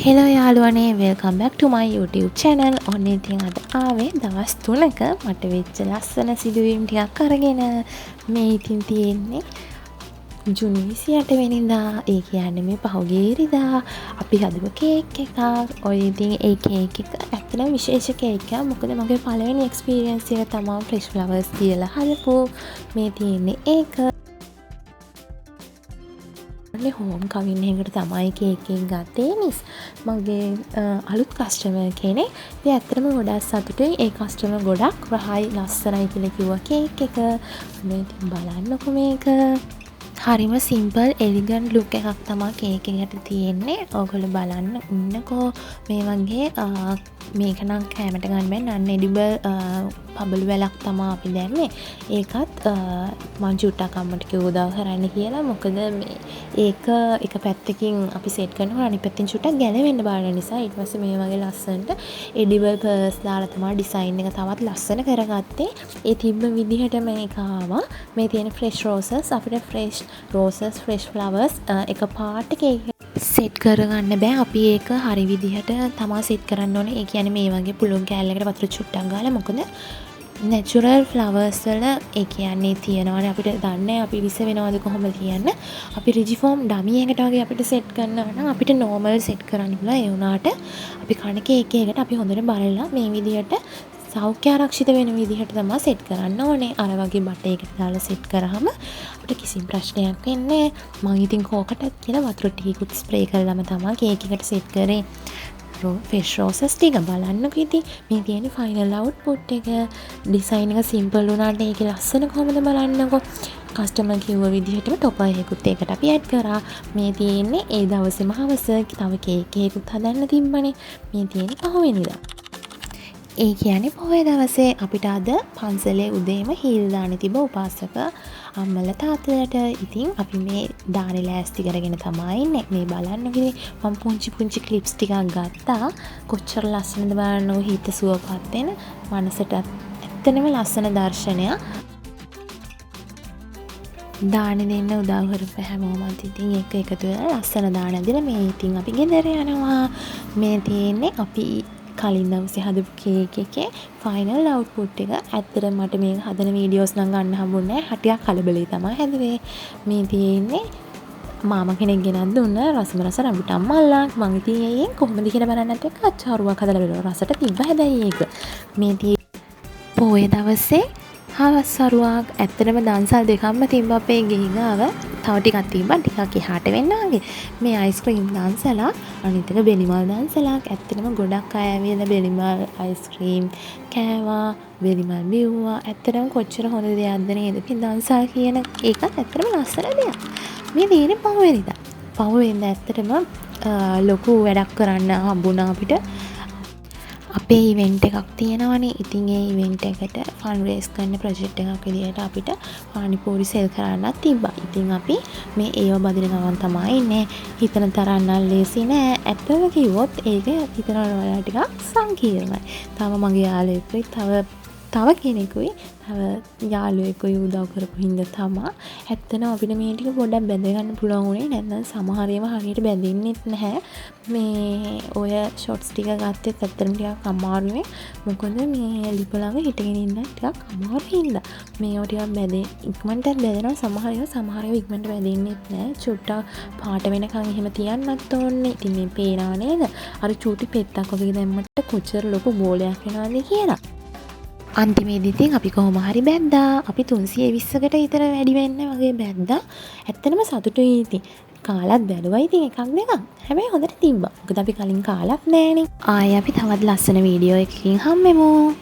Hello යාළුවනේ welcome back ටු මයි YouTube channel. ඔන්න ඉතින් අද ආවේ දවස් 3ක මට වෙච්ච ලස්සන සිදුවීම් ටිකක් අරගෙන. මේ ඉතින් තියෙන්නේ ජූනි 28 වෙනිදා. ඒ කියන්නේ මේ පහුගිය ඉරිදා අපි හදපු කේක් එකක්. ඔය ඉතින් ඒ කේක් එක ඇත්තටම විශේෂ කේක් එකක්. මොකද මගේ පළවෙනි එක්ස්පීරියන්ස් එක තමයි ෆ්‍රෙෂ් ෆ්ලවර්ස් තියලා හදපු. මේ තියෙන්නේ ඒක. හෝම් කවින් එකට තමයි කේක් එක ගත්තේ මිස්. මගේ අලුත් කස්ටමර් කෙනෙක්. ඉතින් ඇත්තටම ගොඩක් සතුටුයි. ඒ කස්ටමර් ගොඩක් රහයි ලස්සනයි කියලා කිව්වා කේක් එක. මේ ඉතින් බලන්නකො මේක. හරිම සිම්පල් එලිගන්ට් ලුක් එකක් තමයි කේක් එකට තියෙන්නේ. ඕගොල්ලෝ බලන්න ඉන්නකෝ. මේ වගේ මේක නම් කැමට ගන්න බෑ නන් එඩිබල් පබළු වැලක් තමයි අපි දැම්මේ. ඒකත් මං චුට්ටක් අම්මට කිව්වා උදව් කරන්න කියලා. මොකද මේ ඒක එක පැත්තකින් අපි සෙට් කරනකොට අනිත් පැත්තෙන් චුට්ටක් ගැලවෙන්න බාර නිසා ඊට පස්සේ මේ වගේ ලස්සනට එඩිබල් පර්ස් දාලා තමයි ඩිසයින් එක තවත් ලස්සන කරගත්තේ. ඒ තිබ්බ විදිහට මේක ආවා. මේ තියෙන ෆ්‍රෙෂ් රෝසස් අපිට ෆ්‍රෙෂ් රෝසස් ෆ්‍රෙෂ් ෆ්ලවර්ස් එක පාට කේක් සෙට් කරගන්න බෑ. අපි ඒක හරි විදිහට තමයි සෙට් කරන්න ඕනේ. ඒ කියන්නේ මේ වගේ පුළුන් කෑල්ලකට වතුර චුට්ටක් ගාලා. මොකද නැචරල් ෆ්ලවර්ස් වල ඒ කියන්නේ තියනවානේ අපිට දන්නේ අපි විස වෙනවද කොහොමද කියන්න. අපි රිජිෆෝම් ඩමි එකකට වගේ අපිට සෙට් කරනවා නම් අපිට නෝමල් සෙට් කරන්න පුළුවන්. ඒ වුණාට අපි කන කේක් එකකට අපි හොඳට බලලා මේ විදිහට සෞඛ්‍ය ආරක්ෂිත වෙන විදිහට තමයි සෙට් කරන්න ඕනේ. අර වගේ බටයකට දාලා සෙට් කරාම අපිට කිසිම ප්‍රශ්නයක් වෙන්නේ නැහැ. මම ඉතින් කෝකටත් කියලා වතුර ටිකකුත් ස්ප්‍රේ කරලාම තමයි කේක් එකට සෙට් කරේ. ෆ්‍රෙෂ් රෝසස් ටික බලන්නකෝ ඉතින්. මේ තියෙන ෆයිනල් අවුට්පුට් එක. ඩිසයින් එක සිම්පල් වුණාට ඒකේ ලස්සන කොහොමද බලන්නකෝ. කස්ටමර් කිව්ව විදිහටම ටොපර් එකකුත් ඒකට අපි ඇඩ් කරා. මේ තියෙන්නේ ඒ දවසේම හවස. තව කේක් එකකුත් හදන්න තිබ්බනේ. මේ තියෙන්නේ පහුවෙනිදා. ඒ කියන්නේ පොහොය දවසේ අපිට අද පන්සලේ උදේම හීල් දාන්න තිබ්බ උපාසක අම්මලා තාත්තලාට. ඉතින් අපි මේ දානේ ලෑස්ති කරගෙන තමයි ඉන්නේ. මේ බලන්න කිව්වේ මම පුංචි ක්ලිප්ස් ටිකක් ගත්තා. කොච්චර ලස්සනද බලන්නකො. හිත සුවපත් වෙන මනසට ඇත්තටම ලස්සන දර්ශනයක්. දාන දෙන්න උදව් කරපු හැමෝමත් ඉතින් එක එකතු වෙලා ලස්සන දාන දීලා මේ ඉතින් අපි ගෙදර යනවා. මේ තියෙන්නේ අපි කලින් දවසේ හදපු කේක් එකේ ෆයිනල් අවුට්පුට් එක. ඇත්තටම මට මේක හදන වීඩියෝස් නම් ගන්න හම්බුනේ නැහැ. හටියක් කලබලේ තමයි හැදුවේ. මේ තියෙන්නේ මාමා කෙනෙක් ගෙනත් දුන්න රසම රස රඹුටන් මල්ලක්. මං ඉතින් ඒයෙන් කොහොමද කියලා බලන්නත් එක්ක අච්චාරුවක් හදලා බලනවා. රසට තිබ්බ හැබැයි ඒක. මේ තියෙන්නේ පොයේ දවසේ හවස් සරුවක්. ඇත්තටම දන්සල් දෙකක්ම තිබ්බ අපේ ගෙහි ගාව. තව ටිකක් තිබ්බා ටිකක් එහාට වෙන්න වගේ. මේ අයිස්ක්‍රීම් දන්සලක් අනිත් එක බෙලිමල් දන්සලක්. ඇත්තටම ගොඩක් අය ඇවිල්ලා බෙලිමල් අයිස්ක්‍රීම් කෑවා, බෙලිමල් බිව්වා. ඇත්තටම කොච්චර හොඳ දෙයක්ද නේද? ඉතින් දන්සල් කියන එකත් ඇත්තටම ලස්සන දෙයක්. මේ තියෙන්නේ පහුවෙනිදා. පහුවෙනිදා ඇත්තටම ලොකු වැඩක් කරන්න හම්බුණා අපිට. අපේ ඉවෙන්ට් එකක් තියෙනවානේ. ඉතින් ඒ ඉවෙන්ට් එකට ෆන් රේස් කරන ප්‍රොජෙක්ට් එකක් විදිහට අපිට පානිපූරි සෙල් කරන්නත් තිබ්බා. ඉතින් අපි මේ ඒව බදින ගමන් තමයි ඉන්නේ. හිතන තරම් නම් ලේසි නෑ. ඇත්තම කිව්වොත් ඒක හිතන වල ටිකක් සංකීර්ණයි. තව මගේ යාළුවෙකුයි තව කෙනෙකුයි තව යාළුවෙකුයි උදව් කරපු හින්දා තමයි ඇත්තටම අපිට මේ ටික පොඩ්ඩක් බැඳ ගන්න පුළුවන් උනේ. නැත්නම් සමහර ඒවා හරියට බැඳෙන්නෙත් නැහැ. මේ ඔය ෂොට්ස් ටික ගත්තෙත් ඇත්තටම ටිකක් අමාරුයි. මොකද මේ ලිප ළඟ හිටගෙන ඉන්න ටිකක් අමාරු හින්දා මේවා ටිකක් බැඳේ ඉක්මනට බැඳෙනවා. සමහර ඒවා ඉක්මනට බැඳෙන්නෙත් නැහැ. චුට්ටක් පාට වෙනකන් එහෙම තියන්නත් ඕනේ. ඉතින් මේ පේනවා නේද? අර චූටි පෙත්තක් වගේ දැම්මට කොච්චර ලොකු බෝලයක් වෙනවද කියලා. අන්තිමේදී ඉතින් අපි කොහොම හරි බැද්දා. අපි 320කට විතර වැඩි වෙන්න වගේ බැද්දා. ඇත්තටම සතුටුයි ඉතින්. කාලත් බැලුවා ඉතින් එකක් දෙකක්. හැබැයි හොඳට තිබ්බා. මොකද අපි කලින් කාලත් නැහනේ. ආයේ අපි තවත් ලස්සන වීඩියෝ එකකින් හම්බෙමු.